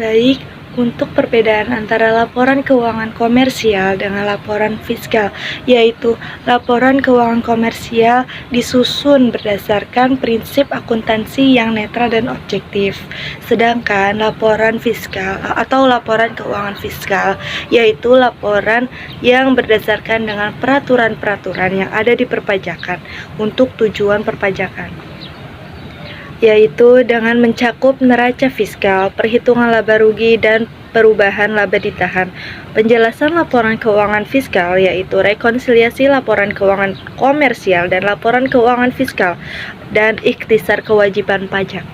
Baik, untuk perbedaan antara laporan keuangan komersial dengan laporan fiskal, yaitu laporan keuangan komersial disusun berdasarkan prinsip akuntansi yang netral dan objektif. Sedangkan laporan fiskal atau laporan keuangan fiskal, yaitu laporan yang berdasarkan dengan peraturan-peraturan yang ada di perpajakan untuk tujuan perpajakan, yaitu dengan mencakup neraca fiskal, perhitungan laba rugi, dan perubahan laba ditahan. Penjelasan laporan keuangan fiskal yaitu rekonsiliasi laporan keuangan komersial dan laporan keuangan fiskal dan ikhtisar kewajiban pajak.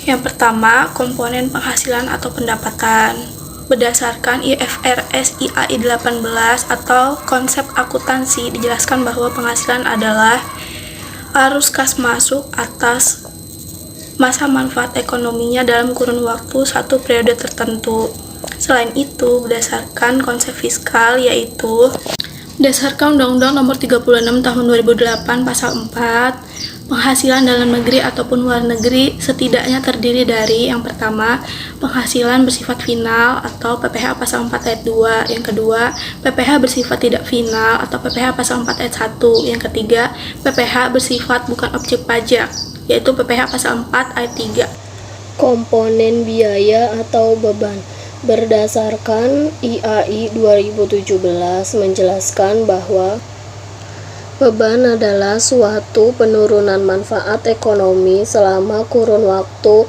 Yang pertama, komponen penghasilan atau pendapatan. Berdasarkan IFRS IAI 18 atau konsep akuntansi, dijelaskan bahwa penghasilan adalah arus kas masuk atas masa manfaat ekonominya dalam kurun waktu satu periode tertentu. Selain itu, berdasarkan konsep fiskal yaitu berdasarkan Undang-Undang Nomor 36 Tahun 2008 Pasal 4, penghasilan dalam negeri ataupun luar negeri setidaknya terdiri dari yang pertama, penghasilan bersifat final atau PPh Pasal 4 Ayat 2, yang kedua, PPh bersifat tidak final atau PPh Pasal 4 Ayat 1, yang ketiga, PPh bersifat bukan objek pajak, yaitu PPh Pasal 4 Ayat 3. Komponen biaya atau beban. Berdasarkan IAI 2017 menjelaskan bahwa beban adalah suatu penurunan manfaat ekonomi selama kurun waktu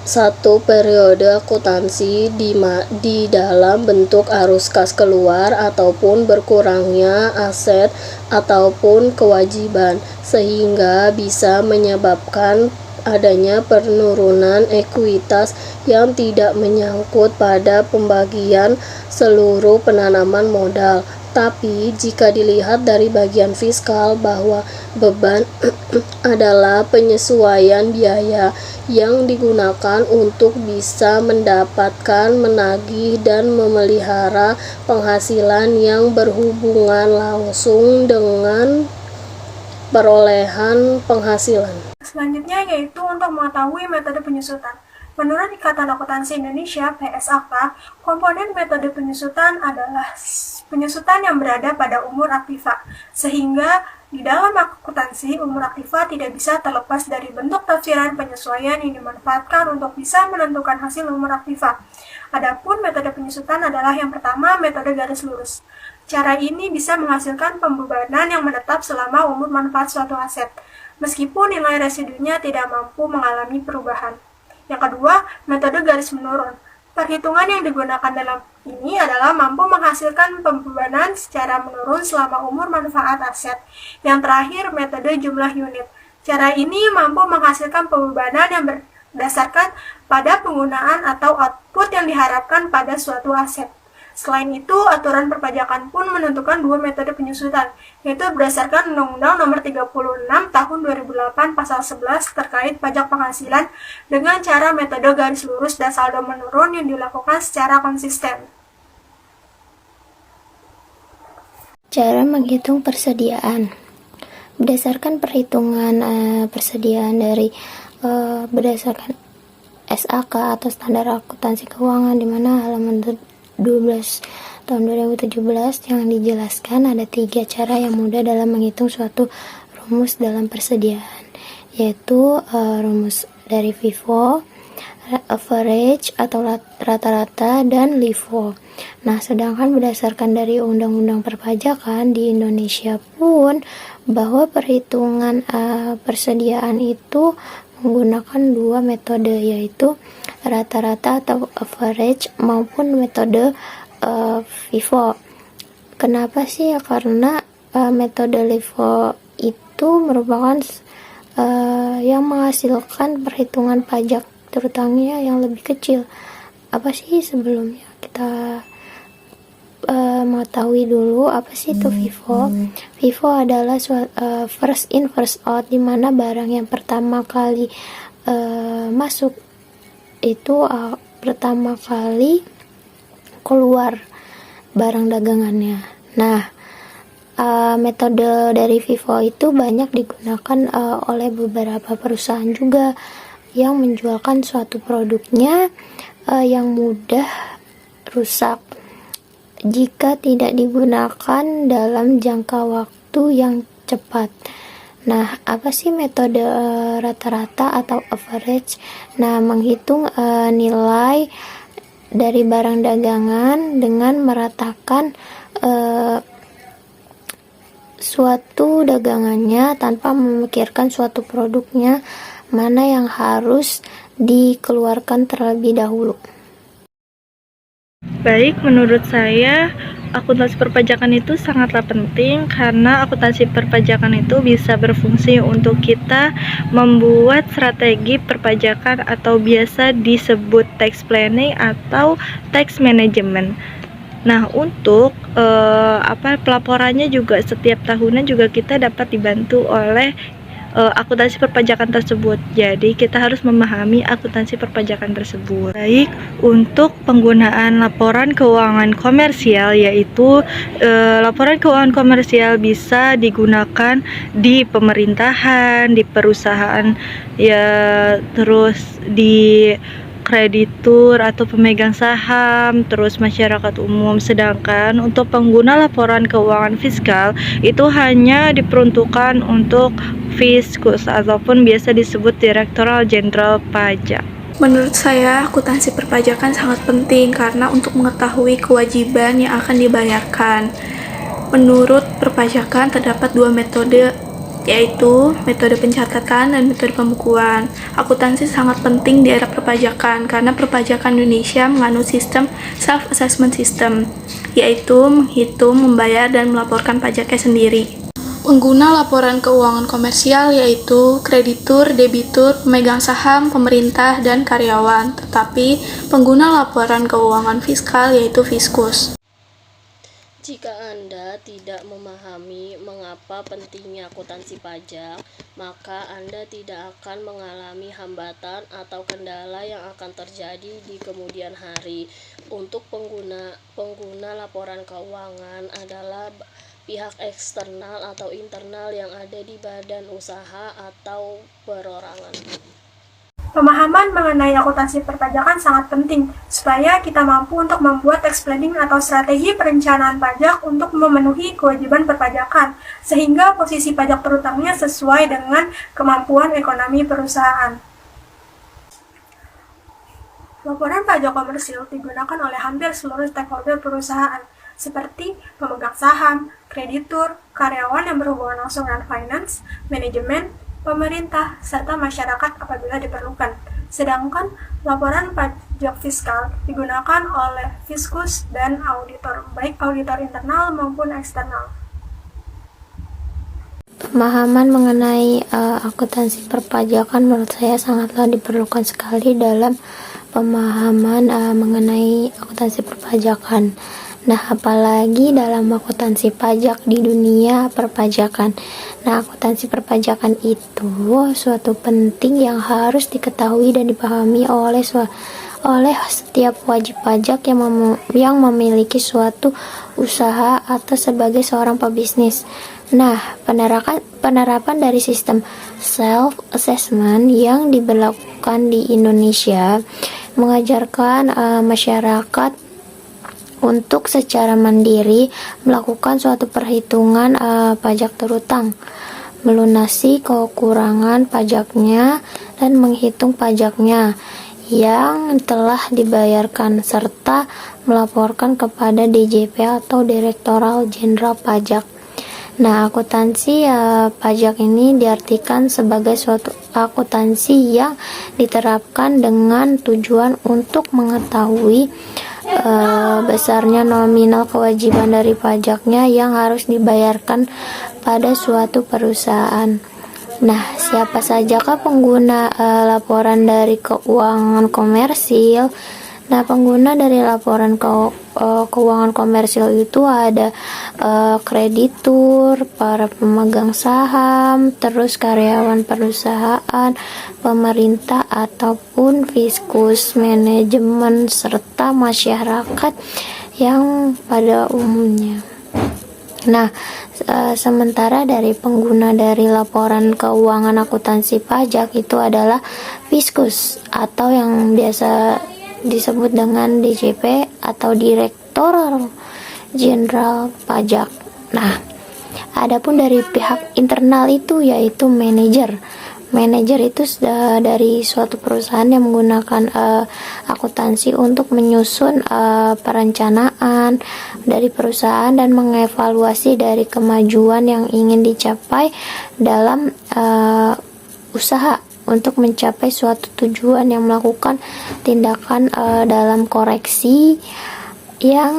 satu periode akuntansi di dalam bentuk arus kas keluar ataupun berkurangnya aset ataupun kewajiban, sehingga bisa menyebabkan adanya penurunan ekuitas yang tidak menyangkut pada pembagian seluruh penanaman modal. Tapi jika dilihat dari bagian fiskal bahwa beban adalah penyesuaian biaya yang digunakan untuk bisa mendapatkan, menagih, dan memelihara penghasilan yang berhubungan langsung dengan perolehan penghasilan. Selanjutnya yaitu untuk mengetahui metode penyusutan. Menurut Ikatan Akuntansi Indonesia (PSAK), komponen metode penyusutan adalah penyusutan yang berada pada umur aktiva, sehingga di dalam akuntansi umur aktiva tidak bisa terlepas dari bentuk tafsiran penyesuaian yang dimanfaatkan untuk bisa menentukan hasil umur aktiva. Adapun metode penyusutan adalah yang pertama, metode garis lurus. Cara ini bisa menghasilkan pembebanan yang menetap selama umur manfaat suatu aset, meskipun nilai residunya tidak mampu mengalami perubahan. Yang kedua, metode garis menurun. Perhitungan yang digunakan dalam ini adalah mampu menghasilkan pembebanan secara menurun selama umur manfaat aset. Yang terakhir, metode jumlah unit. Cara ini mampu menghasilkan pembebanan yang berdasarkan pada penggunaan atau output yang diharapkan pada suatu aset. Selain itu, aturan perpajakan pun menentukan dua metode penyusutan, yaitu berdasarkan Undang-Undang Nomor 36 Tahun 2008 Pasal 11 terkait pajak penghasilan dengan cara metode garis lurus dan saldo menurun yang dilakukan secara konsisten. Cara menghitung persediaan. Berdasarkan perhitungan persediaan dari berdasarkan SAK atau Standar Akuntansi Keuangan, di mana halaman 12 tahun 2017 yang dijelaskan ada 3 cara yang mudah dalam menghitung suatu rumus dalam persediaan, yaitu rumus dari FIFO, average atau rata-rata, dan LIFO. Nah, sedangkan berdasarkan dari Undang-Undang Perpajakan di Indonesia pun bahwa perhitungan persediaan itu menggunakan 2 metode, yaitu rata-rata atau average maupun metode FIFO. Kenapa sih? Karena metode LIFO itu merupakan yang menghasilkan perhitungan pajak terutama yang lebih kecil. Apa sih sebelumnya kita mengetahui dulu apa sih itu FIFO. FIFO adalah first in first out, di mana barang yang pertama kali masuk itu pertama kali keluar barang dagangannya. Nah, metode dari FIFO itu banyak digunakan oleh beberapa perusahaan juga, yang menjualkan suatu produknya yang mudah rusak jika tidak digunakan dalam jangka waktu yang cepat. Nah, apa sih metode rata-rata atau average? Nah, menghitung nilai dari barang dagangan dengan meratakan suatu dagangannya tanpa memikirkan suatu produknya mana yang harus dikeluarkan terlebih dahulu. Baik, menurut saya akuntansi perpajakan itu sangatlah penting karena akuntansi perpajakan itu bisa berfungsi untuk kita membuat strategi perpajakan atau biasa disebut tax planning atau tax management. Nah, untuk pelaporannya juga setiap tahunnya juga kita dapat dibantu oleh akuntansi perpajakan tersebut. Jadi kita harus memahami akuntansi perpajakan tersebut. Baik, untuk penggunaan laporan keuangan komersial, yaitu laporan keuangan komersial bisa digunakan di pemerintahan, di perusahaan, ya terus di kreditur atau pemegang saham, terus masyarakat umum. Sedangkan untuk pengguna laporan keuangan fiskal itu hanya diperuntukkan untuk Fiskus ataupun biasa disebut Direktorat Jenderal Pajak. Menurut saya, akuntansi perpajakan sangat penting karena untuk mengetahui kewajiban yang akan dibayarkan. Menurut perpajakan terdapat dua metode, yaitu metode pencatatan dan metode pembukuan. Akuntansi sangat penting di era perpajakan karena perpajakan Indonesia menganut sistem self-assessment system, yaitu menghitung, membayar, dan melaporkan pajaknya sendiri. Pengguna laporan keuangan komersial yaitu kreditur, debitur, pemegang saham, pemerintah, dan karyawan. Tetapi pengguna laporan keuangan fiskal yaitu Fiskus. Jika Anda tidak memahami mengapa pentingnya akuntansi pajak, maka Anda tidak akan mengalami hambatan atau kendala yang akan terjadi di kemudian hari. Untuk pengguna laporan keuangan adalah pihak eksternal atau internal yang ada di badan usaha atau perorangan. Pemahaman mengenai akuntansi perpajakan sangat penting supaya kita mampu untuk membuat tax planning atau strategi perencanaan pajak untuk memenuhi kewajiban perpajakan, sehingga posisi pajak terutangnya sesuai dengan kemampuan ekonomi perusahaan. Laporan pajak komersil digunakan oleh hampir seluruh stakeholder perusahaan, seperti pemegang saham, kreditur, karyawan yang berhubungan langsung dengan finance, manajemen, pemerintah, serta masyarakat apabila diperlukan. Sedangkan laporan pajak fiskal digunakan oleh Fiskus dan auditor, baik auditor internal maupun eksternal. Pemahaman mengenai akuntansi perpajakan menurut saya sangatlah diperlukan sekali dalam pemahaman mengenai akuntansi perpajakan. Nah, apalagi dalam akuntansi pajak di dunia perpajakan. Nah, akuntansi perpajakan itu suatu penting yang harus diketahui dan dipahami oleh setiap wajib pajak yang memiliki suatu usaha atau sebagai seorang pebisnis. Nah, penerapan dari sistem self-assessment yang diberlakukan di Indonesia mengajarkan masyarakat untuk secara mandiri melakukan suatu perhitungan pajak terutang, melunasi kekurangan pajaknya, dan menghitung pajaknya yang telah dibayarkan serta melaporkan kepada DJP atau Direktorat Jenderal Pajak. Nah, akuntansi pajak ini diartikan sebagai suatu akuntansi yang diterapkan dengan tujuan untuk mengetahui besarnya nominal kewajiban dari pajaknya yang harus dibayarkan pada suatu perusahaan. Nah, siapa sajakah pengguna laporan dari keuangan komersil? Nah, pengguna dari laporan keuangan komersil itu ada kreditur, para pemegang saham, terus karyawan perusahaan, pemerintah ataupun Fiskus, manajemen, serta masyarakat yang pada umumnya. Nah, sementara dari pengguna dari laporan keuangan akuntansi pajak itu adalah Fiskus atau yang biasa disebut dengan DJP atau Direktorat Jenderal Pajak. Nah, adapun dari pihak internal itu yaitu manajer. Manajer itu dari suatu perusahaan yang menggunakan akuntansi untuk menyusun perencanaan dari perusahaan dan mengevaluasi dari kemajuan yang ingin dicapai dalam usaha untuk mencapai suatu tujuan, yang melakukan tindakan dalam koreksi yang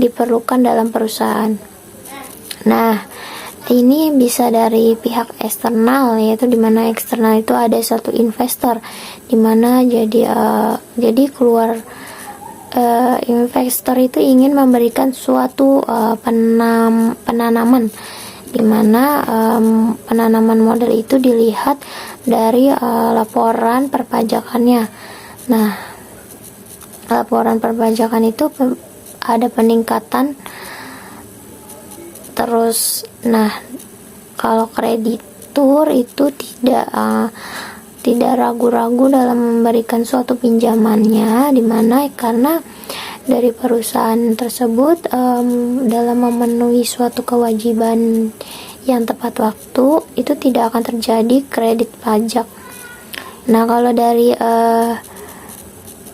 diperlukan dalam perusahaan. Nah, ini bisa dari pihak eksternal, yaitu dimana eksternal itu ada suatu investor, dimana jadi keluar investor itu ingin memberikan suatu penanaman, dimana penanaman modal itu dilihat dari laporan perpajakannya. Nah, laporan perpajakan itu ada peningkatan terus. Nah, kalau kreditur itu tidak ragu-ragu dalam memberikan suatu pinjamannya, dimana karena dari perusahaan tersebut dalam memenuhi suatu kewajiban yang tepat waktu, itu tidak akan terjadi kredit pajak. Nah, kalau dari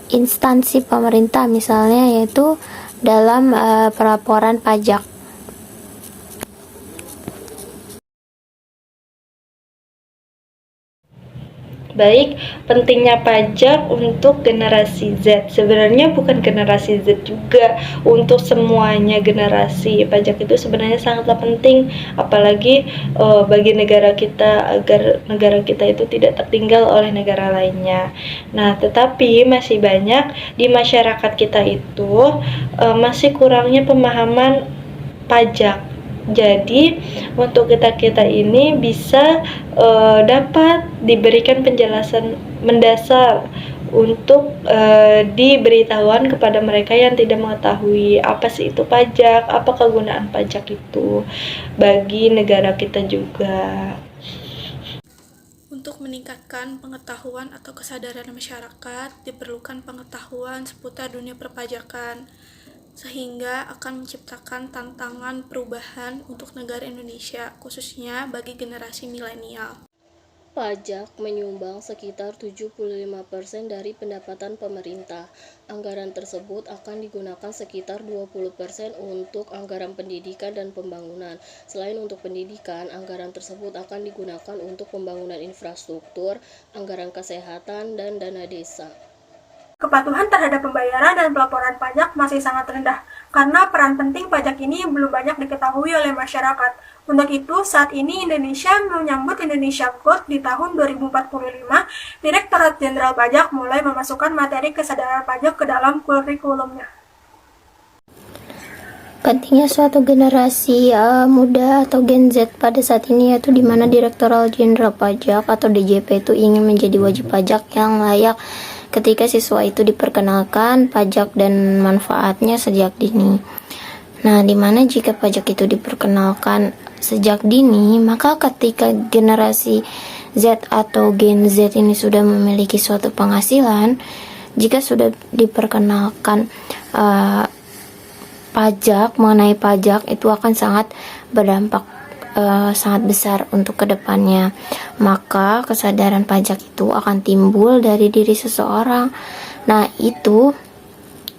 instansi pemerintah misalnya, yaitu dalam pelaporan pajak. Baik, pentingnya pajak untuk generasi Z. Sebenarnya bukan generasi Z juga, untuk semuanya generasi. Pajak itu sebenarnya sangatlah penting, apalagi bagi negara kita, agar negara kita itu tidak tertinggal oleh negara lainnya. Nah, tetapi masih banyak di masyarakat kita itu masih kurangnya pemahaman pajak. Jadi untuk kita ini bisa dapat diberikan penjelasan mendasar untuk diberitahuan kepada mereka yang tidak mengetahui apa sih itu pajak, apa kegunaan pajak itu bagi negara kita juga. Untuk meningkatkan pengetahuan atau kesadaran masyarakat, diperlukan pengetahuan seputar dunia perpajakan, sehingga akan menciptakan tantangan perubahan untuk negara Indonesia, khususnya bagi generasi milenial. Pajak menyumbang sekitar 75% dari pendapatan pemerintah. Anggaran tersebut akan digunakan sekitar 20% untuk anggaran pendidikan dan pembangunan. Selain untuk pendidikan, anggaran tersebut akan digunakan untuk pembangunan infrastruktur, anggaran kesehatan, dan dana desa. Kepatuhan terhadap pembayaran dan pelaporan pajak masih sangat rendah, karena peran penting pajak ini belum banyak diketahui oleh masyarakat. Untuk itu, saat ini Indonesia menyambut Indonesia Gold di tahun 2045, Direktorat Jenderal Pajak mulai memasukkan materi kesadaran pajak ke dalam kurikulumnya. Pentingnya suatu generasi muda atau Gen Z pada saat ini, yaitu dimana Direktorat Jenderal Pajak atau DJP itu ingin menjadi wajib pajak yang layak ketika siswa itu diperkenalkan pajak dan manfaatnya sejak dini. Nah, dimana jika pajak itu diperkenalkan sejak dini, maka ketika generasi Z atau Gen Z ini sudah memiliki suatu penghasilan, jika sudah diperkenalkan pajak, mengenai pajak, itu akan sangat berdampak sangat besar untuk kedepannya. Maka kesadaran pajak itu akan timbul dari diri seseorang. Nah, itu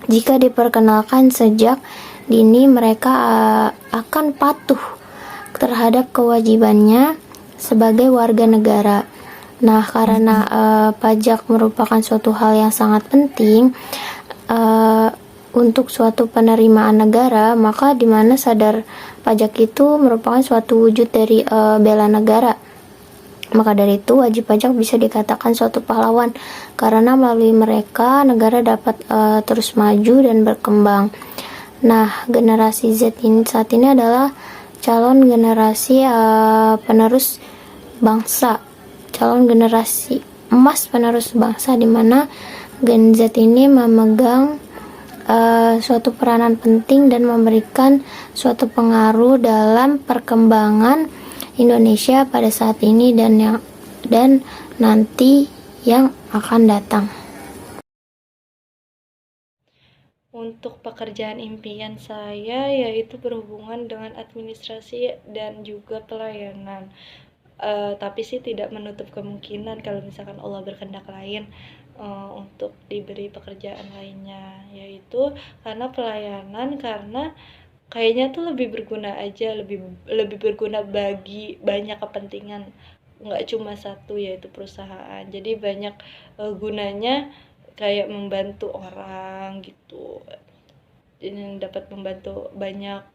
jika diperkenalkan sejak dini, mereka akan patuh terhadap kewajibannya sebagai warga negara. Nah, karena pajak merupakan suatu hal yang sangat penting untuk suatu penerimaan negara, maka di mana sadar pajak itu merupakan suatu wujud dari bela negara. Maka dari itu wajib pajak bisa dikatakan suatu pahlawan, karena melalui mereka negara dapat terus maju dan berkembang. Nah, generasi Z ini saat ini adalah calon generasi penerus bangsa, calon generasi emas penerus bangsa, di mana Gen Z ini memegang suatu peranan penting dan memberikan suatu pengaruh dalam perkembangan Indonesia pada saat ini dan nanti yang akan datang. Untuk pekerjaan impian saya yaitu berhubungan dengan administrasi dan juga pelayanan. Tapi sih tidak menutup kemungkinan kalau misalkan Allah berkehendak lain untuk diberi pekerjaan lainnya, yaitu karena pelayanan, karena kayaknya tuh lebih berguna aja, lebih berguna bagi banyak kepentingan, nggak cuma satu yaitu perusahaan. Jadi banyak gunanya, kayak membantu orang gitu, ini dapat membantu banyak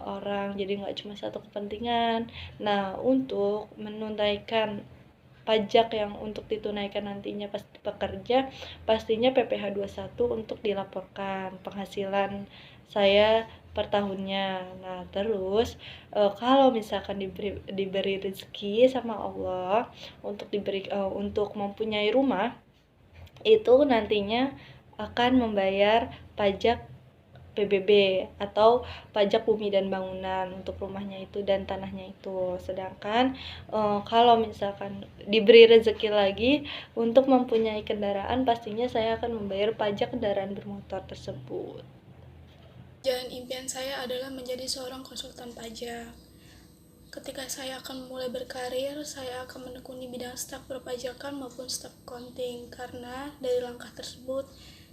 orang, jadi nggak cuma satu kepentingan. Nah, untuk menunaikan pajak yang untuk ditunaikan nantinya pas bekerja, pastinya PPh 21 untuk dilaporkan penghasilan saya per tahunnya. Nah, terus kalau misalkan diberi rezeki sama Allah untuk mempunyai rumah, itu nantinya akan membayar pajak PBB atau pajak bumi dan bangunan untuk rumahnya itu dan tanahnya itu. Sedangkan kalau misalkan diberi rezeki lagi untuk mempunyai kendaraan, pastinya saya akan membayar pajak kendaraan bermotor tersebut. Jalan impian saya adalah menjadi seorang konsultan pajak. Ketika saya akan mulai berkarir, saya akan menekuni bidang staf perpajakan maupun staf accounting, karena dari langkah tersebut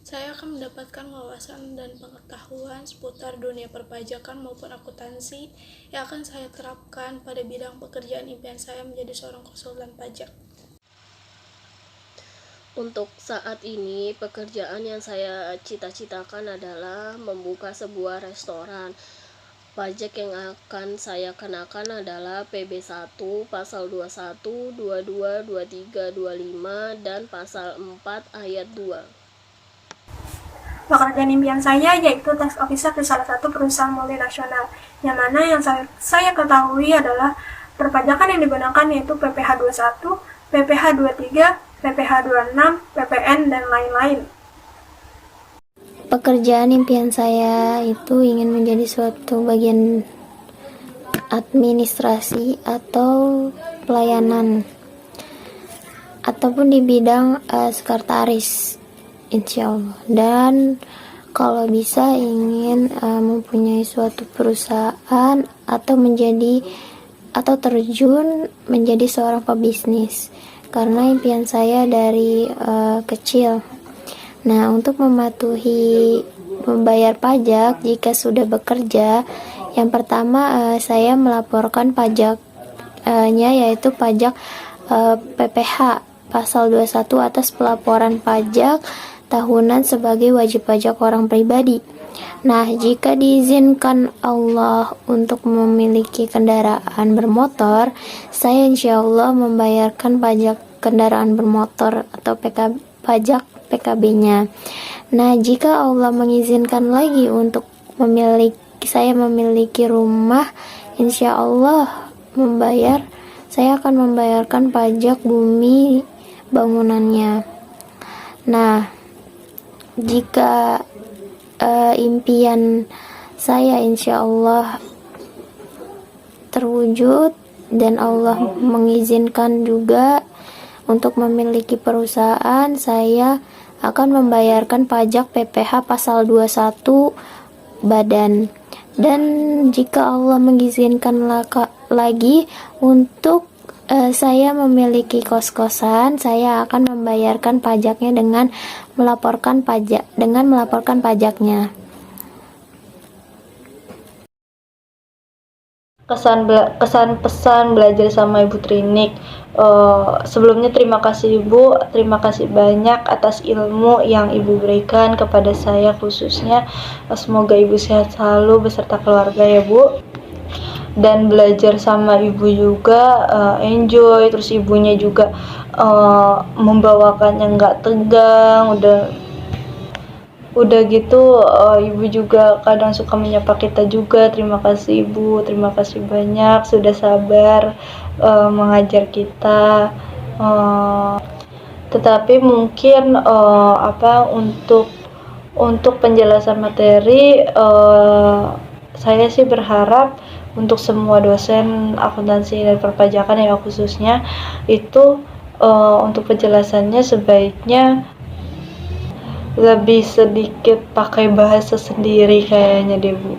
saya akan mendapatkan wawasan dan pengetahuan seputar dunia perpajakan maupun akuntansi yang akan saya terapkan pada bidang pekerjaan impian saya menjadi seorang konsultan pajak. Untuk saat ini, pekerjaan yang saya cita-citakan adalah membuka sebuah restoran. Pajak yang akan saya kenakan adalah PB1, pasal 21, 22, 23, 25, dan pasal 4 ayat 2. Pekerjaan impian saya yaitu tax officer di salah satu perusahaan multinasional, yang mana yang saya ketahui adalah perpajakan yang digunakan yaitu PPh 21, PPh 23, PPh 26, PPN, dan lain-lain. Pekerjaan impian saya itu ingin menjadi suatu bagian administrasi atau pelayanan ataupun di bidang sekretaris, insya Allah. Dan kalau bisa ingin mempunyai suatu perusahaan atau terjun menjadi seorang pebisnis, karena impian saya dari kecil. Nah, untuk mematuhi membayar pajak jika sudah bekerja, yang pertama saya melaporkan pajaknya yaitu pajak PPh pasal 21 atas pelaporan pajak tahunan sebagai wajib pajak orang pribadi. Nah, jika diizinkan Allah untuk memiliki kendaraan bermotor, saya insya Allah membayarkan pajak kendaraan bermotor atau pajak PKB-nya. Nah, jika Allah mengizinkan lagi untuk saya memiliki rumah, insya Allah saya akan membayarkan pajak bumi bangunannya. Nah, jika impian saya insya Allah terwujud dan Allah mengizinkan juga untuk memiliki perusahaan, saya akan membayarkan pajak PPh pasal 21 badan. Dan jika Allah mengizinkan lagi untuk saya memiliki kos-kosan, saya akan membayarkan pajaknya dengan melaporkan pajaknya. Kesan pesan belajar sama Ibu Trinik. Sebelumnya terima kasih Ibu, terima kasih banyak atas ilmu yang Ibu berikan kepada saya khususnya. Semoga Ibu sehat selalu beserta keluarga ya Bu. Dan belajar sama Ibu juga enjoy, terus ibunya juga membawakannya nggak tegang, udah gitu Ibu juga kadang suka menyapa kita juga. Terima kasih Ibu, terima kasih banyak sudah sabar mengajar kita. Tetapi mungkin untuk Untuk penjelasan materi, saya sih berharap untuk semua dosen akuntansi dan perpajakan ya khususnya itu untuk penjelasannya sebaiknya lebih sedikit pakai bahasa sendiri kayaknya deh Bu.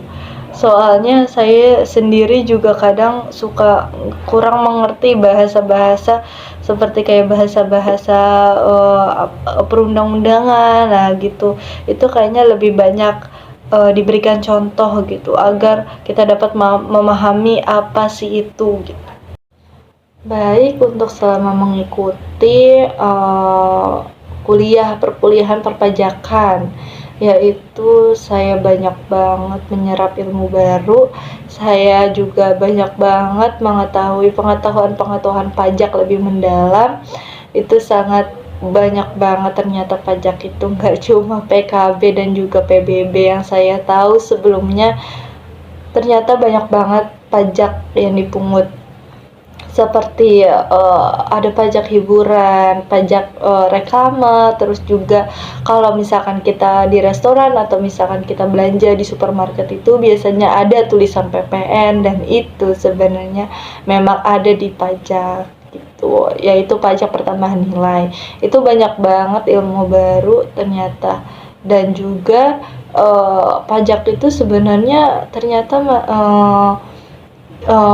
Soalnya saya sendiri juga kadang suka kurang mengerti bahasa-bahasa seperti kayak bahasa-bahasa perundang-undangan, nah gitu. Itu kayaknya lebih banyak diberikan contoh gitu agar kita dapat memahami apa sih itu gitu. Baik, untuk selama mengikuti perkuliahan perpajakan, yaitu saya banyak banget menyerap ilmu baru, saya juga banyak banget mengetahui pengetahuan pajak lebih mendalam. Itu sangat banyak banget, ternyata pajak itu nggak cuma PKB dan juga PBB yang saya tahu sebelumnya, ternyata banyak banget pajak yang dipungut. Seperti ada pajak hiburan, pajak reklame, terus juga kalau misalkan kita di restoran atau misalkan kita belanja di supermarket itu biasanya ada tulisan PPN, dan itu sebenarnya memang ada di pajak gitu, yaitu pajak pertambahan nilai. Itu banyak banget ilmu baru ternyata, dan juga pajak itu sebenarnya ternyata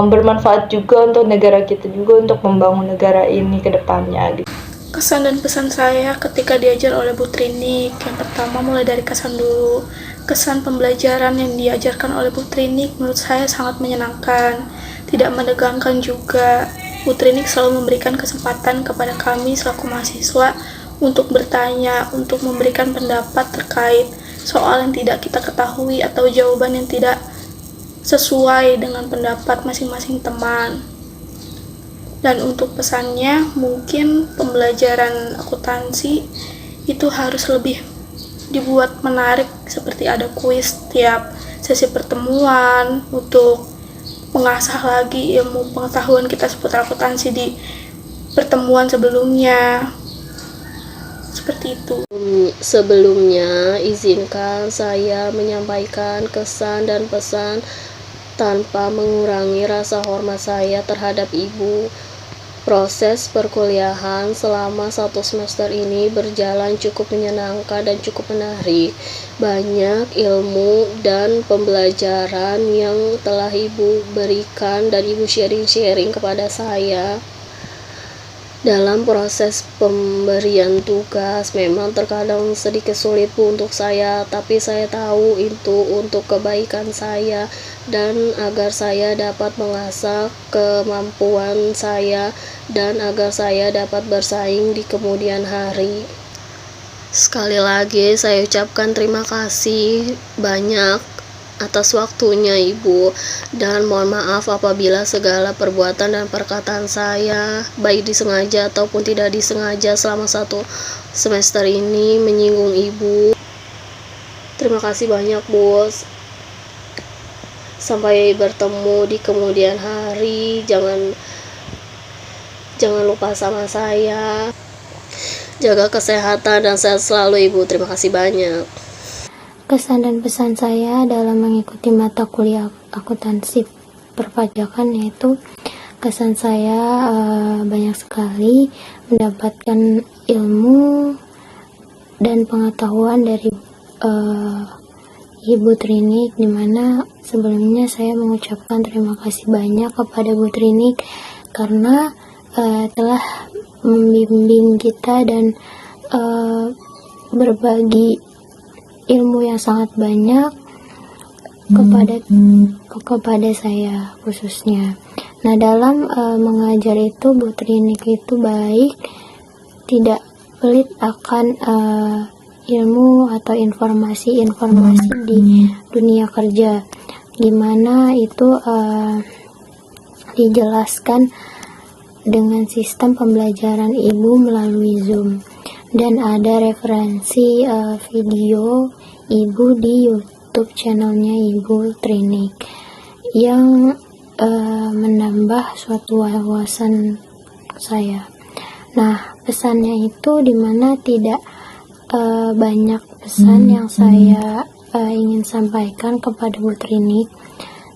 bermanfaat juga untuk negara kita juga, untuk membangun negara ini ke depannya gitu. Kesan dan pesan saya ketika diajar oleh Bu Trinik, yang pertama mulai dari kesan dulu. Kesan pembelajaran yang diajarkan oleh Bu Trinik menurut saya sangat menyenangkan, tidak menegangkan juga. Bu Trinik selalu memberikan kesempatan kepada kami selaku mahasiswa untuk bertanya, untuk memberikan pendapat terkait soal yang tidak kita ketahui atau jawaban yang tidak sesuai dengan pendapat masing-masing teman. Dan untuk pesannya, mungkin pembelajaran akuntansi itu harus lebih dibuat menarik, seperti ada kuis tiap sesi pertemuan untuk mengasah lagi ilmu pengetahuan kita seputar akuntansi di pertemuan sebelumnya. Seperti itu. Sebelumnya, izinkan saya menyampaikan kesan dan pesan tanpa mengurangi rasa hormat saya terhadap Ibu. Proses perkuliahan selama 1 semester ini berjalan cukup menyenangkan dan cukup menarik. Banyak ilmu dan pembelajaran yang telah Ibu berikan dan Ibu sharing-sharing kepada saya. Dalam proses pemberian tugas memang terkadang sedikit sulit Bu untuk saya, tapi saya tahu itu untuk kebaikan saya dan agar saya dapat mengasah kemampuan saya dan agar saya dapat bersaing di kemudian hari. Sekali lagi saya ucapkan terima kasih banyak atas waktunya Ibu, dan mohon maaf apabila segala perbuatan dan perkataan saya baik disengaja ataupun tidak disengaja selama 1 semester ini menyinggung Ibu. Terima kasih banyak Bos. Sampai bertemu di kemudian hari. Jangan lupa sama saya. Jaga kesehatan dan sehat selalu Ibu. Terima kasih banyak. Kesan dan pesan saya dalam mengikuti mata kuliah akuntansi perpajakan, yaitu kesan saya banyak sekali mendapatkan ilmu dan pengetahuan dari Ibu Trinik, dimana sebelumnya saya mengucapkan terima kasih banyak kepada Bu Trinik karena telah membimbing kita dan berbagi ilmu yang sangat banyak kepada saya khususnya. Nah, dalam mengajar itu Bu Trinik itu baik, tidak pelit akan ilmu atau informasi di dunia kerja, gimana itu dijelaskan dengan sistem pembelajaran Ibu melalui Zoom, dan ada referensi video Ibu di YouTube channelnya Ibu Trinik yang menambah suatu wawasan saya. Nah, pesannya itu dimana tidak banyak pesan yang saya ingin sampaikan kepada Bu Trinik.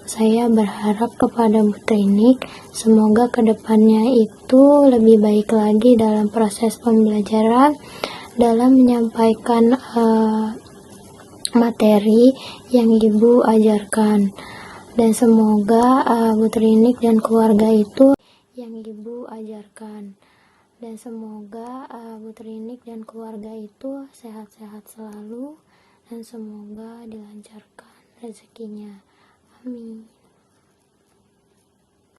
Saya berharap kepada Bu Trinik, semoga kedepannya itu lebih baik lagi dalam proses pembelajaran, dalam menyampaikan materi yang Ibu ajarkan. Dan semoga Bu Trinik dan keluarga itu yang Ibu ajarkan. Dan semoga Bu Trinik dan keluarga itu sehat-sehat selalu, dan semoga dilancarkan rezekinya. Amin.